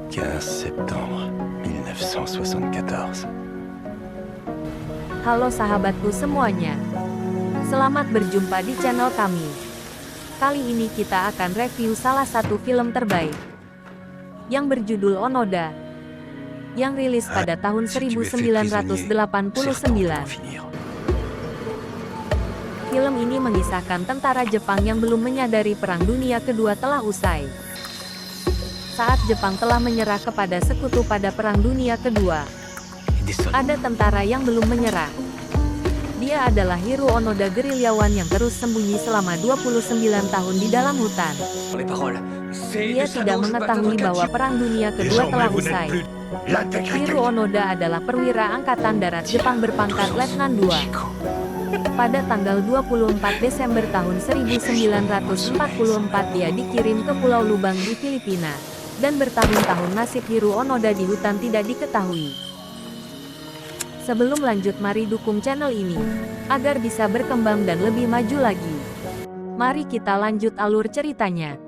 15 septembre 1974. Halo sahabatku semuanya. Selamat berjumpa di channel kami. Kali ini kita akan review salah satu film terbaik yang berjudul Onoda, yang rilis pada tahun 1989. Film ini mengisahkan tentara Jepang yang belum menyadari Perang Dunia Kedua telah usai. Saat Jepang telah menyerah kepada sekutu pada Perang Dunia Kedua, ada tentara yang belum menyerah. Dia adalah Hiro Onoda, gerilyawan yang terus sembunyi selama 29 tahun di dalam hutan. Dia tidak mengetahui bahwa Perang Dunia Kedua telah usai. Hiro Onoda adalah perwira Angkatan Darat Jepang berpangkat Letnan II. Pada tanggal 24 Desember tahun 1944 dia dikirim ke Pulau Lubang di Filipina. Dan bertahun-tahun nasib Hiro Onoda di hutan tidak diketahui. Sebelum lanjut, mari dukung channel ini agar bisa berkembang dan lebih maju lagi. Mari kita lanjut alur ceritanya.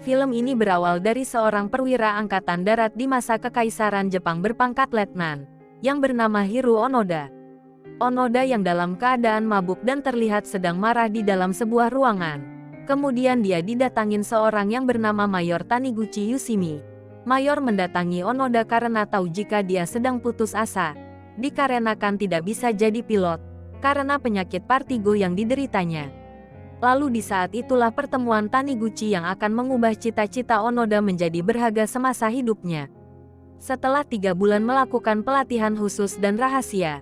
Film ini berawal dari seorang perwira Angkatan Darat di masa Kekaisaran Jepang berpangkat letnan, yang bernama Hiro Onoda. Onoda yang dalam keadaan mabuk dan terlihat sedang marah di dalam sebuah ruangan. Kemudian dia didatangin seorang yang bernama Mayor Taniguchi Yushimi. Mayor mendatangi Onoda karena tahu jika dia sedang putus asa, dikarenakan tidak bisa jadi pilot, karena penyakit vertigo yang dideritanya. Lalu di saat itulah pertemuan Taniguchi yang akan mengubah cita-cita Onoda menjadi berharga semasa hidupnya. Setelah 3 bulan melakukan pelatihan khusus dan rahasia.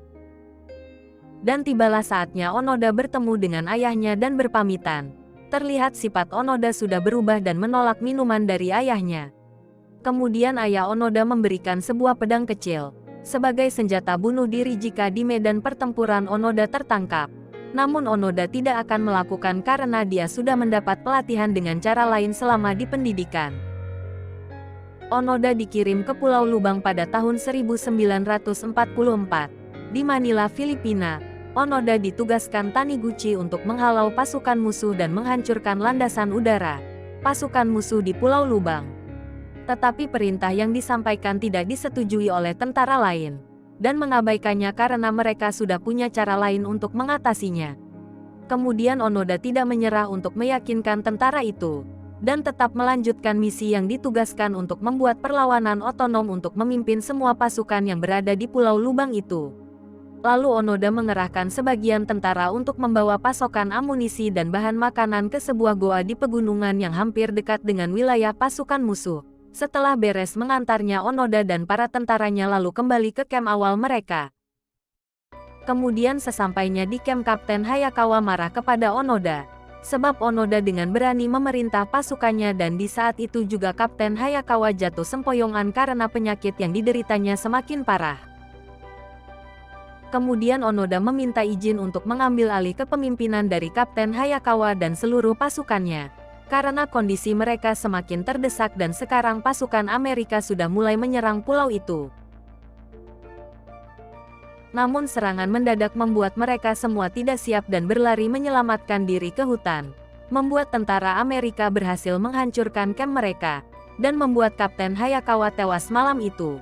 Dan tibalah saatnya Onoda bertemu dengan ayahnya dan berpamitan. Terlihat sifat Onoda sudah berubah dan menolak minuman dari ayahnya. Kemudian ayah Onoda memberikan sebuah pedang kecil sebagai senjata bunuh diri jika di medan pertempuran Onoda tertangkap. Namun Onoda tidak akan melakukan karena dia sudah mendapat pelatihan dengan cara lain selama di pendidikan. Onoda dikirim ke Pulau Lubang pada tahun 1944. Di Manila, Filipina, Onoda ditugaskan Taniguchi untuk menghalau pasukan musuh dan menghancurkan landasan udara pasukan musuh di Pulau Lubang. Tetapi perintah yang disampaikan tidak disetujui oleh tentara lain, dan mengabaikannya karena mereka sudah punya cara lain untuk mengatasinya. Kemudian Onoda tidak menyerah untuk meyakinkan tentara itu, dan tetap melanjutkan misi yang ditugaskan untuk membuat perlawanan otonom untuk memimpin semua pasukan yang berada di Pulau Lubang itu. Lalu Onoda mengerahkan sebagian tentara untuk membawa pasokan amunisi dan bahan makanan ke sebuah goa di pegunungan yang hampir dekat dengan wilayah pasukan musuh. Setelah beres mengantarnya, Onoda dan para tentaranya lalu kembali ke kamp awal mereka. Kemudian sesampainya di kamp, Kapten Hayakawa marah kepada Onoda, sebab Onoda dengan berani memerintah pasukannya, dan di saat itu juga Kapten Hayakawa jatuh sempoyongan karena penyakit yang dideritanya semakin parah. Kemudian Onoda meminta izin untuk mengambil alih kepemimpinan dari Kapten Hayakawa dan seluruh pasukannya. Karena kondisi mereka semakin terdesak dan sekarang pasukan Amerika sudah mulai menyerang pulau itu. Namun serangan mendadak membuat mereka semua tidak siap dan berlari menyelamatkan diri ke hutan. Membuat tentara Amerika berhasil menghancurkan kamp mereka, dan membuat Kapten Hayakawa tewas malam itu.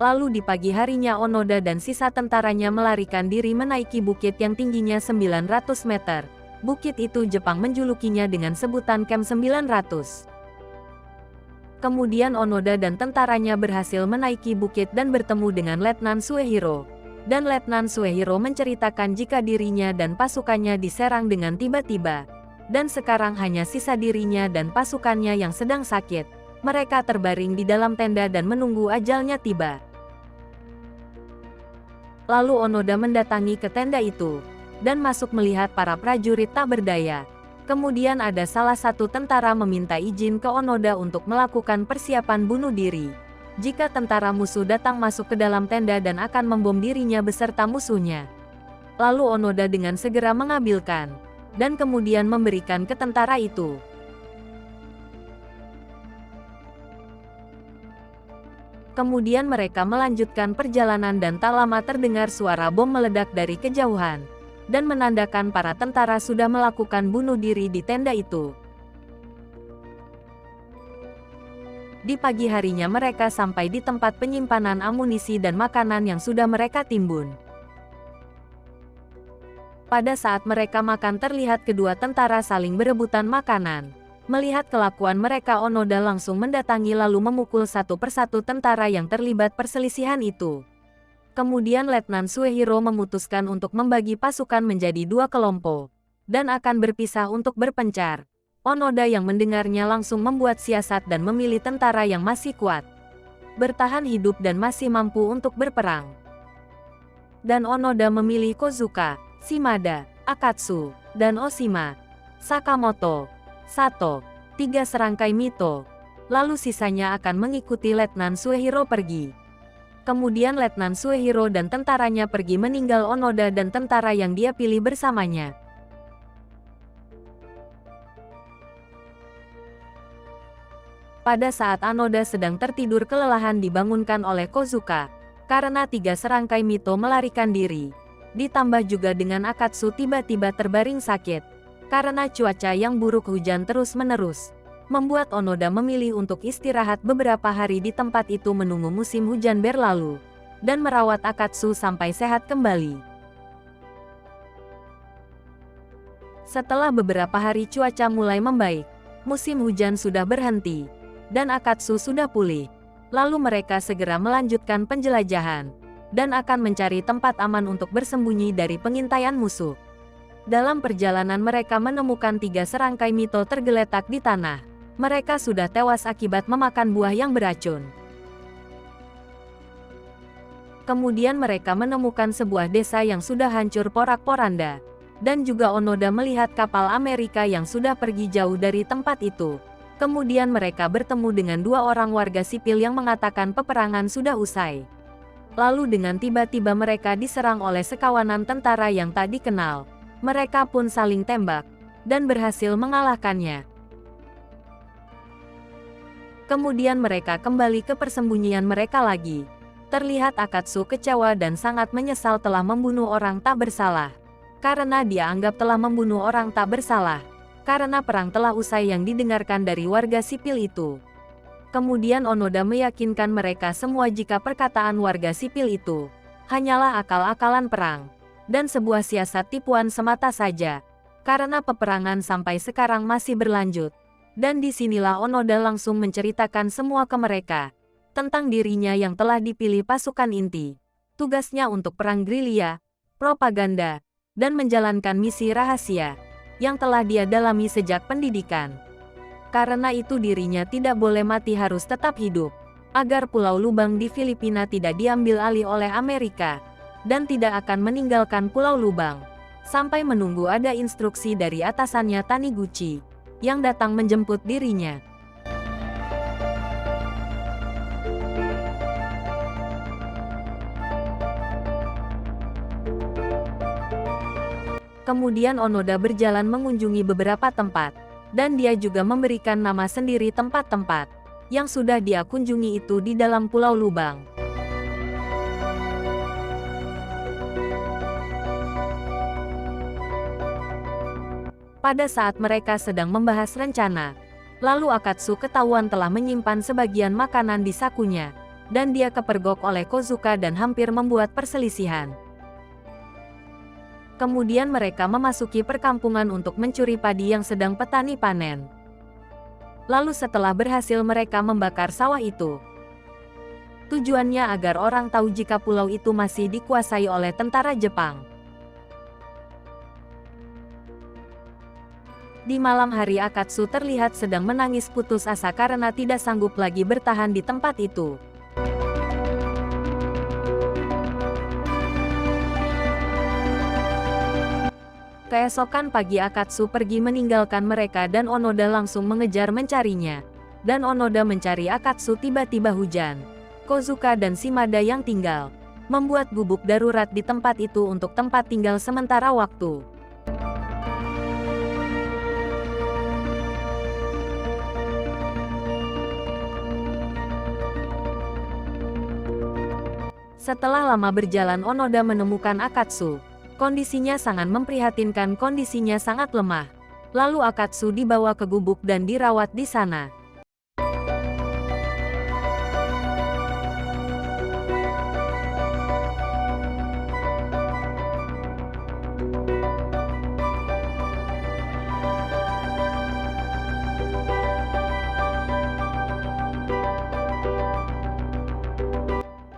Lalu di pagi harinya Onoda dan sisa tentaranya melarikan diri menaiki bukit yang tingginya 900 meter. Bukit itu Jepang menjulukinya dengan sebutan Camp 900. Kemudian Onoda dan tentaranya berhasil menaiki bukit dan bertemu dengan Letnan Suehiro. Dan Letnan Suehiro menceritakan jika dirinya dan pasukannya diserang dengan tiba-tiba. Dan sekarang hanya sisa dirinya dan pasukannya yang sedang sakit. Mereka terbaring di dalam tenda dan menunggu ajalnya tiba. Lalu Onoda mendatangi ke tenda itu dan masuk melihat para prajurit tak berdaya. Kemudian ada salah satu tentara meminta izin ke Onoda untuk melakukan persiapan bunuh diri. jika tentara musuh datang masuk ke dalam tenda dan akan membom dirinya beserta musuhnya. Lalu Onoda dengan segera mengambilkan dan kemudian memberikan ke tentara itu. Kemudian mereka melanjutkan perjalanan dan tak lama terdengar suara bom meledak dari kejauhan, dan menandakan para tentara sudah melakukan bunuh diri di tenda itu. Di pagi harinya mereka sampai di tempat penyimpanan amunisi dan makanan yang sudah mereka timbun. Pada saat mereka makan terlihat kedua tentara saling berebutan makanan. Melihat kelakuan mereka, Onoda langsung mendatangi lalu memukul satu persatu tentara yang terlibat perselisihan itu. Kemudian Letnan Suehiro memutuskan untuk membagi pasukan menjadi dua kelompok, dan akan berpisah untuk berpencar. Onoda yang mendengarnya langsung membuat siasat dan memilih tentara yang masih kuat, bertahan hidup dan masih mampu untuk berperang. Dan Onoda memilih Kozuka, Shimada, Akatsu, dan Oshima, Sakamoto, Sato, 3 serangkai Mito, lalu sisanya akan mengikuti Letnan Suehiro pergi. Kemudian Letnan Suehiro dan tentaranya pergi meninggal Onoda dan tentara yang dia pilih bersamanya. Pada saat Onoda sedang tertidur kelelahan dibangunkan oleh Kozuka, karena 3 serangkai Mito melarikan diri. Ditambah juga dengan Akatsu tiba-tiba terbaring sakit. Karena cuaca yang buruk, hujan terus-menerus, membuat Onoda memilih untuk istirahat beberapa hari di tempat itu menunggu musim hujan berlalu, dan merawat Akatsu sampai sehat kembali. Setelah beberapa hari cuaca mulai membaik, musim hujan sudah berhenti, dan Akatsu sudah pulih. Lalu mereka segera melanjutkan penjelajahan, dan akan mencari tempat aman untuk bersembunyi dari pengintaian musuh. Dalam perjalanan mereka menemukan 3 serangkai Mito tergeletak di tanah. Mereka sudah tewas akibat memakan buah yang beracun. Kemudian mereka menemukan sebuah desa yang sudah hancur porak-poranda. Dan juga Onoda melihat kapal Amerika yang sudah pergi jauh dari tempat itu. Kemudian mereka bertemu dengan 2 orang warga sipil yang mengatakan peperangan sudah usai. Lalu dengan tiba-tiba mereka diserang oleh sekawanan tentara yang tak dikenal. Mereka pun saling tembak, dan berhasil mengalahkannya. Kemudian mereka kembali ke persembunyian mereka lagi. Terlihat Akatsu kecewa dan sangat menyesal telah membunuh orang tak bersalah. Karena dia anggap telah membunuh orang tak bersalah. Karena perang telah usai yang didengarkan dari warga sipil itu. Kemudian Onoda meyakinkan mereka semua jika perkataan warga sipil itu hanyalah akal-akalan perang. Dan sebuah siasat tipuan semata saja, karena peperangan sampai sekarang masih berlanjut. Dan disinilah Onoda langsung menceritakan semua ke mereka, tentang dirinya yang telah dipilih pasukan inti. Tugasnya untuk perang gerilya, propaganda, dan menjalankan misi rahasia, yang telah dia dalami sejak pendidikan. Karena itu dirinya tidak boleh mati, harus tetap hidup, agar Pulau Lubang di Filipina tidak diambil alih oleh Amerika. Dan tidak akan meninggalkan Pulau Lubang, sampai menunggu ada instruksi dari atasannya Taniguchi, yang datang menjemput dirinya. Kemudian Onoda berjalan mengunjungi beberapa tempat, dan dia juga memberikan nama sendiri tempat-tempat yang sudah dia kunjungi itu di dalam Pulau Lubang. Pada saat mereka sedang membahas rencana, lalu Akatsu ketahuan telah menyimpan sebagian makanan di sakunya, dan dia kepergok oleh Kozuka dan hampir membuat perselisihan. Kemudian mereka memasuki perkampungan untuk mencuri padi yang sedang petani panen. Lalu setelah berhasil mereka membakar sawah itu. Tujuannya agar orang tahu jika pulau itu masih dikuasai oleh tentara Jepang. Di malam hari Akatsu terlihat sedang menangis putus asa karena tidak sanggup lagi bertahan di tempat itu. Keesokan pagi Akatsu pergi meninggalkan mereka dan Onoda langsung mengejar mencarinya. Dan Onoda mencari Akatsu tiba-tiba hujan. Kozuka dan Shimada yang tinggal, membuat gubuk darurat di tempat itu untuk tempat tinggal sementara waktu. Setelah lama berjalan, Onoda menemukan Akatsu. Kondisinya sangat memprihatinkan, kondisinya sangat lemah. Lalu Akatsu dibawa ke gubuk dan dirawat di sana.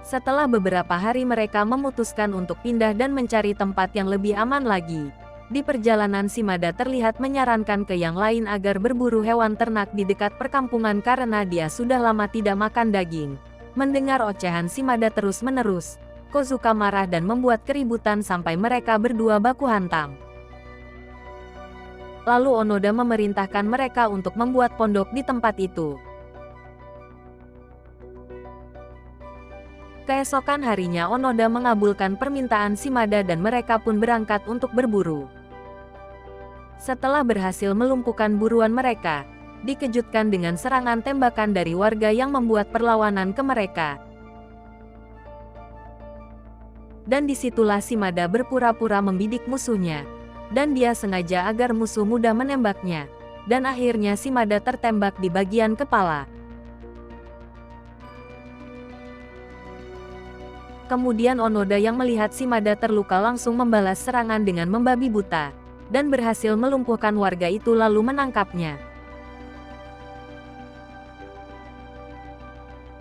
Setelah beberapa hari mereka memutuskan untuk pindah dan mencari tempat yang lebih aman lagi. Di perjalanan Shimada terlihat menyarankan ke yang lain agar berburu hewan ternak di dekat perkampungan karena dia sudah lama tidak makan daging. Mendengar ocehan Shimada terus-menerus, Kozuka marah dan membuat keributan sampai mereka berdua baku hantam. Lalu Onoda memerintahkan mereka untuk membuat pondok di tempat itu. Keesokan harinya Onoda mengabulkan permintaan Shimada dan mereka pun berangkat untuk berburu. Setelah berhasil melumpuhkan buruan mereka, dikejutkan dengan serangan tembakan dari warga yang membuat perlawanan ke mereka. Dan disitulah Shimada berpura-pura membidik musuhnya, dan dia sengaja agar musuh mudah menembaknya, dan akhirnya Shimada tertembak di bagian kepala. Kemudian Onoda yang melihat Shimada terluka langsung membalas serangan dengan membabi buta, dan berhasil melumpuhkan warga itu lalu menangkapnya.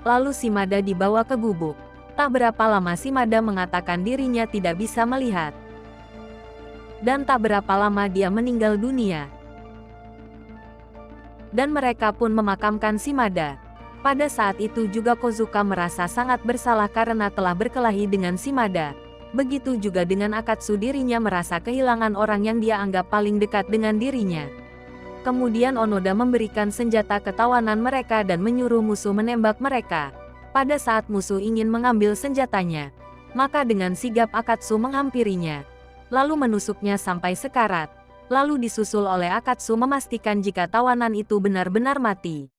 Lalu Shimada dibawa ke gubuk. Tak berapa lama Shimada mengatakan dirinya tidak bisa melihat. Dan tak berapa lama dia meninggal dunia. Dan mereka pun memakamkan Shimada. Pada saat itu juga Kozuka merasa sangat bersalah karena telah berkelahi dengan Shimada. Begitu juga dengan Akatsu, dirinya merasa kehilangan orang yang dia anggap paling dekat dengan dirinya. Kemudian Onoda memberikan senjata ke tawanan mereka dan menyuruh musuh menembak mereka. Pada saat musuh ingin mengambil senjatanya, maka dengan sigap Akatsu menghampirinya, lalu menusuknya sampai sekarat. Lalu disusul oleh Akatsu memastikan jika tawanan itu benar-benar mati.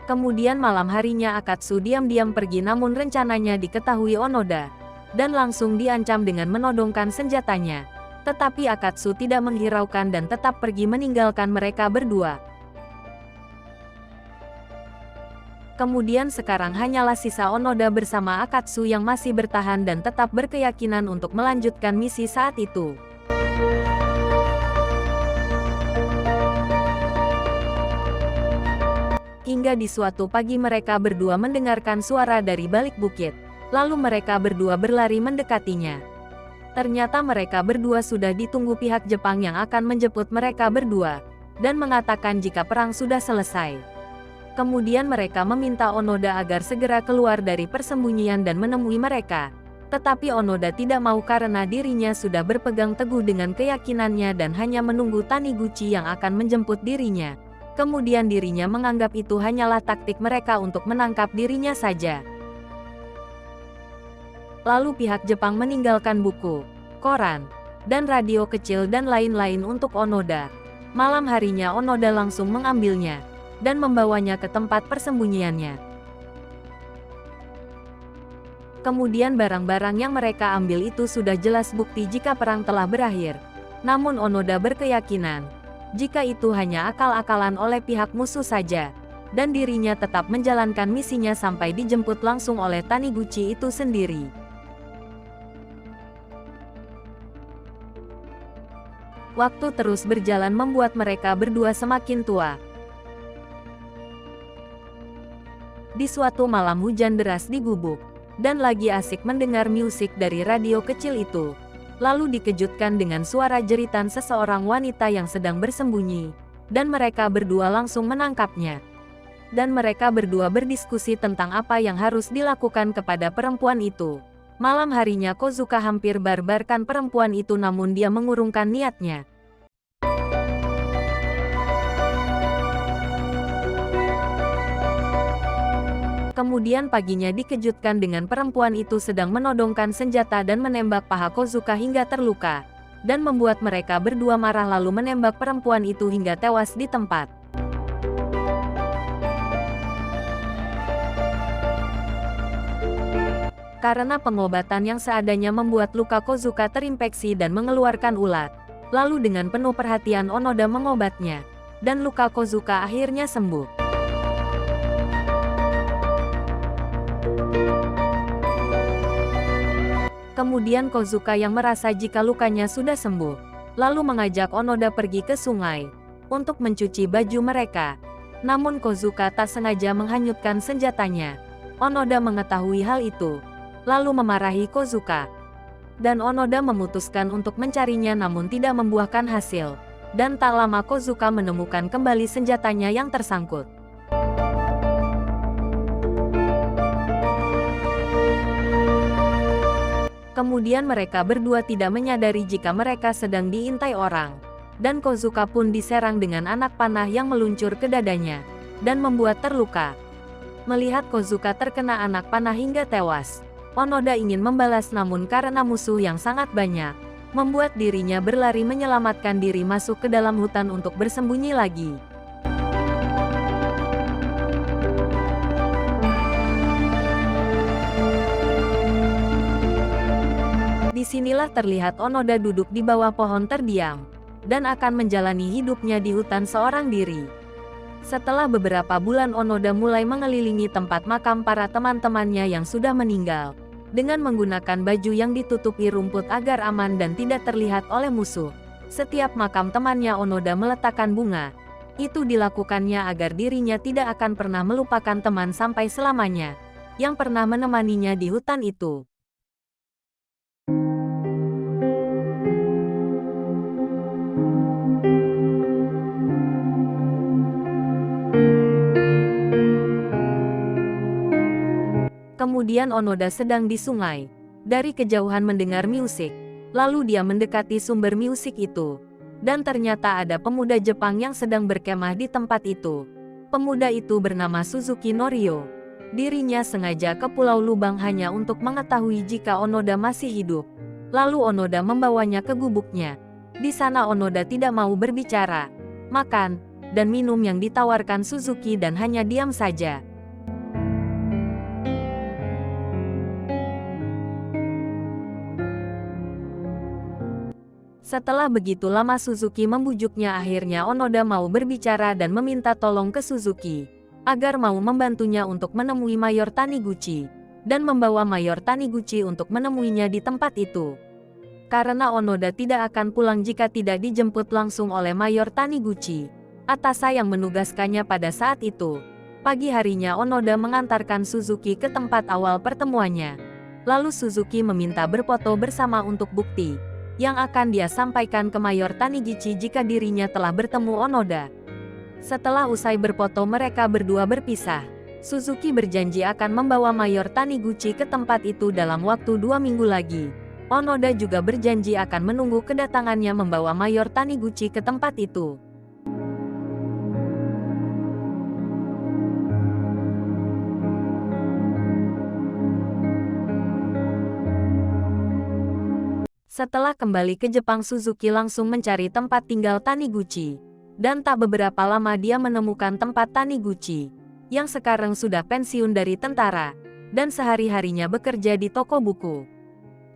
Kemudian malam harinya Akatsu diam-diam pergi, namun rencananya diketahui Onoda, dan langsung diancam dengan menodongkan senjatanya. Tetapi Akatsu tidak menghiraukan dan tetap pergi meninggalkan mereka berdua. Kemudian sekarang hanyalah sisa Onoda bersama Akatsu yang masih bertahan dan tetap berkeyakinan untuk melanjutkan misi saat itu. Hingga di suatu pagi mereka berdua mendengarkan suara dari balik bukit. Lalu mereka berdua berlari mendekatinya. Ternyata mereka berdua sudah ditunggu pihak Jepang yang akan menjemput mereka berdua, dan mengatakan jika perang sudah selesai. Kemudian mereka meminta Onoda agar segera keluar dari persembunyian dan menemui mereka. Tetapi Onoda tidak mau karena dirinya sudah berpegang teguh dengan keyakinannya dan hanya menunggu Taniguchi yang akan menjemput dirinya. Kemudian dirinya menganggap itu hanyalah taktik mereka untuk menangkap dirinya saja. Lalu pihak Jepang meninggalkan buku, koran, dan radio kecil dan lain-lain untuk Onoda. Malam harinya Onoda langsung mengambilnya, dan membawanya ke tempat persembunyiannya. Kemudian barang-barang yang mereka ambil itu sudah jelas bukti jika perang telah berakhir. Namun Onoda berkeyakinan, jika itu hanya akal-akalan oleh pihak musuh saja, dan dirinya tetap menjalankan misinya sampai dijemput langsung oleh Taniguchi itu sendiri. Waktu terus berjalan membuat mereka berdua semakin tua. Di suatu malam hujan deras di gubuk, dan lagi asik mendengar musik dari radio kecil itu. Lalu dikejutkan dengan suara jeritan seseorang wanita yang sedang bersembunyi, dan mereka berdua langsung menangkapnya. Dan mereka berdua berdiskusi tentang apa yang harus dilakukan kepada perempuan itu. Malam harinya Kozuka hampir barbarkan perempuan itu, namun dia mengurungkan niatnya. Kemudian paginya dikejutkan dengan perempuan itu sedang menodongkan senjata dan menembak paha Kozuka hingga terluka, dan membuat mereka berdua marah lalu menembak perempuan itu hingga tewas di tempat. Karena pengobatan yang seadanya membuat luka Kozuka terinfeksi dan mengeluarkan ulat. Lalu dengan penuh perhatian Onoda mengobatnya, dan luka Kozuka akhirnya sembuh. Kemudian Kozuka yang merasa jika lukanya sudah sembuh, lalu mengajak Onoda pergi ke sungai untuk mencuci baju mereka. Namun Kozuka tak sengaja menghanyutkan senjatanya. Onoda mengetahui hal itu, lalu memarahi Kozuka. Dan Onoda memutuskan untuk mencarinya namun tidak membuahkan hasil. Dan tak lama Kozuka menemukan kembali senjatanya yang tersangkut. Kemudian mereka berdua tidak menyadari jika mereka sedang diintai orang. Dan Kozuka pun diserang dengan anak panah yang meluncur ke dadanya, dan membuat terluka. Melihat Kozuka terkena anak panah hingga tewas, Onoda ingin membalas namun karena musuh yang sangat banyak, membuat dirinya berlari menyelamatkan diri masuk ke dalam hutan untuk bersembunyi lagi. Disinilah terlihat Onoda duduk di bawah pohon terdiam, dan akan menjalani hidupnya di hutan seorang diri. Setelah beberapa bulan Onoda mulai mengelilingi tempat makam para teman-temannya yang sudah meninggal, dengan menggunakan baju yang ditutupi rumput agar aman dan tidak terlihat oleh musuh. Setiap makam temannya Onoda meletakkan bunga. Itu dilakukannya agar dirinya tidak akan pernah melupakan teman sampai selamanya, yang pernah menemaninya di hutan itu. Kemudian Onoda sedang di sungai. Dari kejauhan mendengar musik. Lalu dia mendekati sumber musik itu. Dan ternyata ada pemuda Jepang yang sedang berkemah di tempat itu. Pemuda itu bernama Suzuki Norio. Dirinya sengaja ke Pulau Lubang hanya untuk mengetahui jika Onoda masih hidup. Lalu Onoda membawanya ke gubuknya. Di sana Onoda tidak mau berbicara, makan, dan minum yang ditawarkan Suzuki dan hanya diam saja. Setelah begitu lama Suzuki membujuknya, akhirnya Onoda mau berbicara dan meminta tolong ke Suzuki agar mau membantunya untuk menemui Mayor Taniguchi dan membawa Mayor Taniguchi untuk menemuinya di tempat itu. Karena Onoda tidak akan pulang jika tidak dijemput langsung oleh Mayor Taniguchi, atasan yang menugaskannya pada saat itu. Pagi harinya Onoda mengantarkan Suzuki ke tempat awal pertemuannya. Lalu Suzuki meminta berfoto bersama untuk bukti yang akan dia sampaikan ke Mayor Taniguchi jika dirinya telah bertemu Onoda. Setelah usai berfoto mereka berdua berpisah. Suzuki berjanji akan membawa Mayor Taniguchi ke tempat itu dalam waktu 2 minggu lagi. Onoda juga berjanji akan menunggu kedatangannya membawa Mayor Taniguchi ke tempat itu. Setelah kembali ke Jepang, Suzuki langsung mencari tempat tinggal Taniguchi. Dan tak beberapa lama dia menemukan tempat Taniguchi, yang sekarang sudah pensiun dari tentara, dan sehari-harinya bekerja di toko buku.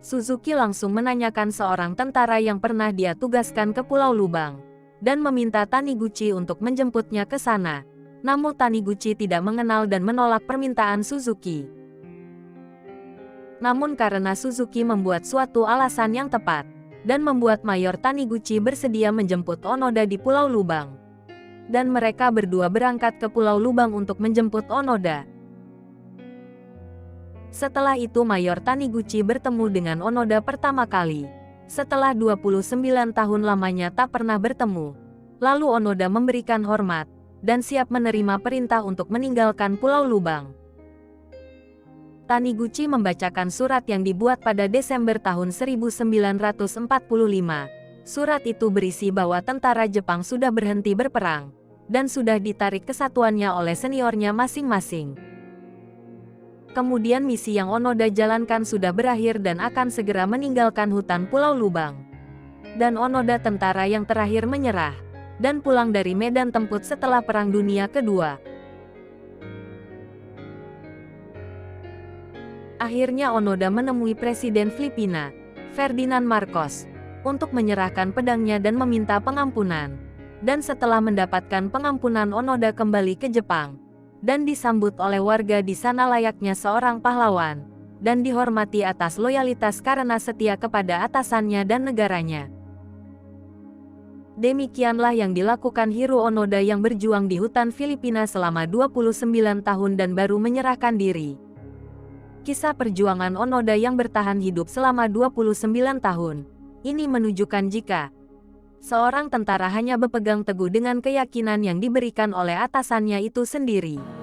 Suzuki langsung menanyakan seorang tentara yang pernah dia tugaskan ke Pulau Lubang, dan meminta Taniguchi untuk menjemputnya ke sana. Namun Taniguchi tidak mengenal dan menolak permintaan Suzuki. Namun karena Suzuki membuat suatu alasan yang tepat, dan membuat Mayor Taniguchi bersedia menjemput Onoda di Pulau Lubang. Dan mereka berdua berangkat ke Pulau Lubang untuk menjemput Onoda. Setelah itu Mayor Taniguchi bertemu dengan Onoda pertama kali. Setelah 29 tahun lamanya tak pernah bertemu. Lalu Onoda memberikan hormat, dan siap menerima perintah untuk meninggalkan Pulau Lubang. Taniguchi membacakan surat yang dibuat pada Desember tahun 1945. Surat itu berisi bahwa tentara Jepang sudah berhenti berperang, dan sudah ditarik kesatuannya oleh seniornya masing-masing. Kemudian misi yang Onoda jalankan sudah berakhir dan akan segera meninggalkan hutan Pulau Lubang. Dan Onoda tentara yang terakhir menyerah dan pulang dari medan tempur setelah Perang Dunia Kedua. Akhirnya Onoda menemui Presiden Filipina, Ferdinand Marcos, untuk menyerahkan pedangnya dan meminta pengampunan. Dan setelah mendapatkan pengampunan, Onoda kembali ke Jepang dan disambut oleh warga di sana layaknya seorang pahlawan, dan dihormati atas loyalitas karena setia kepada atasannya dan negaranya. Demikianlah yang dilakukan Hiro Onoda yang berjuang di hutan Filipina selama 29 tahun dan baru menyerahkan diri. Kisah perjuangan Onoda yang bertahan hidup selama 29 tahun, ini menunjukkan jika seorang tentara hanya berpegang teguh dengan keyakinan yang diberikan oleh atasannya itu sendiri.